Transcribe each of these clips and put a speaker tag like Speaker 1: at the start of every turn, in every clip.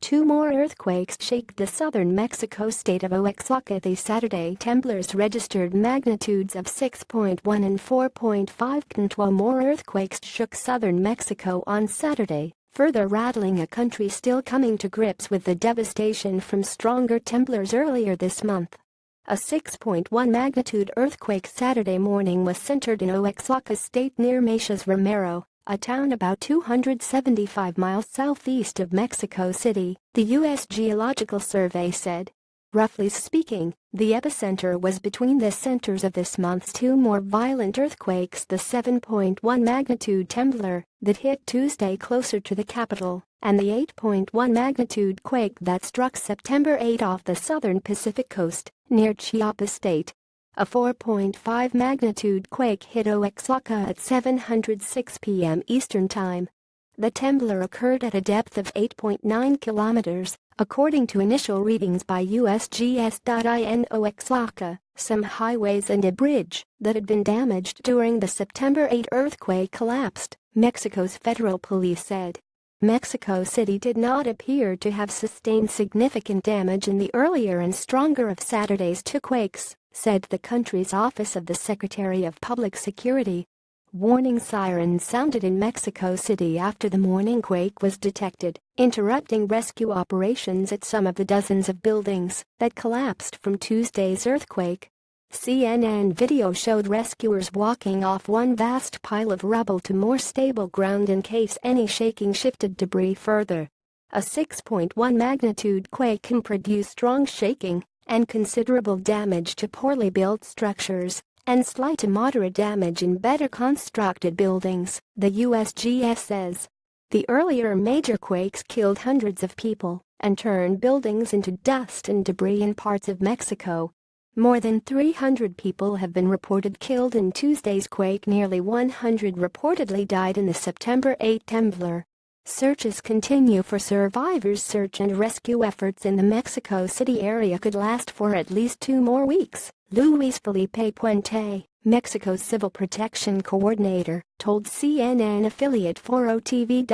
Speaker 1: Two more earthquakes shake the southern Mexico state of Oaxaca this Saturday. Temblors registered magnitudes of 6.1 and 4.5. 12 more earthquakes shook southern Mexico on Saturday, further rattling a country still coming to grips with the devastation from stronger temblors earlier this month. A 6.1 magnitude earthquake Saturday morning was centered in Oaxaca State near Meixas Romero, a town about 275 miles southeast of Mexico City, the U.S. Geological Survey said. Roughly speaking, the epicenter was between the centers of this month's two more violent earthquakes, the 7.1 magnitude temblor that hit Tuesday closer to the capital, and the 8.1 magnitude quake that struck September 8 off the southern Pacific coast, near Chiapas State. A 4.5 magnitude quake hit Oaxaca at 7:06 p.m. Eastern Time. The temblor occurred at a depth of 8.9 kilometers, according to initial readings by USGS.in Oaxaca. Some highways and a bridge that had been damaged during the September 8 earthquake collapsed, Mexico's federal police said. Mexico City did not appear to have sustained significant damage in the earlier and stronger of Saturday's two quakes, said the country's Office of the Secretary of Public Security. Warning sirens sounded in Mexico City after the morning quake was detected, interrupting rescue operations at some of the dozens of buildings that collapsed from Tuesday's earthquake. CNN video showed rescuers walking off one vast pile of rubble to more stable ground in case any shaking shifted debris further. A 6.1 magnitude quake can produce strong shaking and considerable damage to poorly built structures, and slight to moderate damage in better constructed buildings, the USGS says. The earlier major quakes killed hundreds of people and turned buildings into dust and debris in parts of Mexico. More than 300 people have been reported killed in Tuesday's quake. Nearly 100 reportedly died in the September 8 temblor. Searches continue for survivors. Search and rescue efforts in the Mexico City area could last for at least 2 more weeks, Luis Felipe Puente, Mexico's civil protection coordinator, told CNN affiliate 4OTV.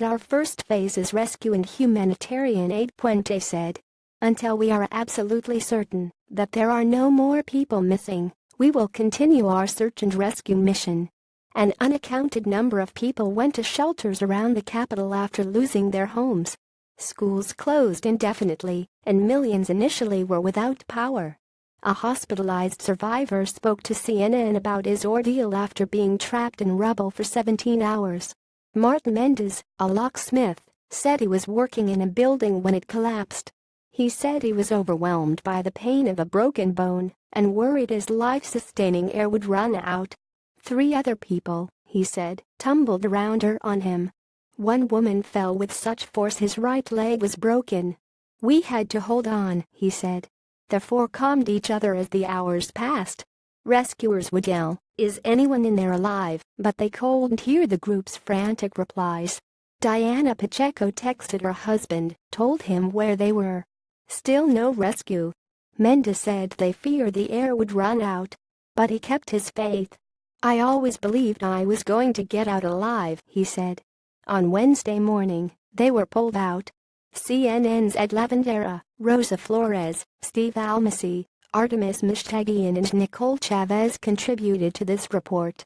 Speaker 1: Our first phase is rescue and humanitarian aid, Puente said. Until we are absolutely certain that there are no more people missing, we will continue our search and rescue mission. An unaccounted number of people went to shelters around the capital after losing their homes. Schools closed indefinitely, and millions initially were without power. A hospitalized survivor spoke to CNN about his ordeal after being trapped in rubble for 17 hours. Martin Mendez, a locksmith, said he was working in a building when it collapsed. He said he was overwhelmed by the pain of a broken bone and worried his life-sustaining air would run out. 3 other people, he said, tumbled around her on him. One woman fell with such force his right leg was broken. We had to hold on, he said. The 4 calmed each other as the hours passed. Rescuers would yell, "Is anyone in there alive?" but they couldn't hear the group's frantic replies. Diana Pacheco texted her husband, told him where they were. Still no rescue. Mendez said they feared the air would run out. But he kept his faith. "I always believed I was going to get out alive," he said. On Wednesday morning, they were pulled out. CNN's Ed Lavandera, Rosa Flores, Steve Almasi, Artemis Mishtagian and Nicole Chavez contributed to this report.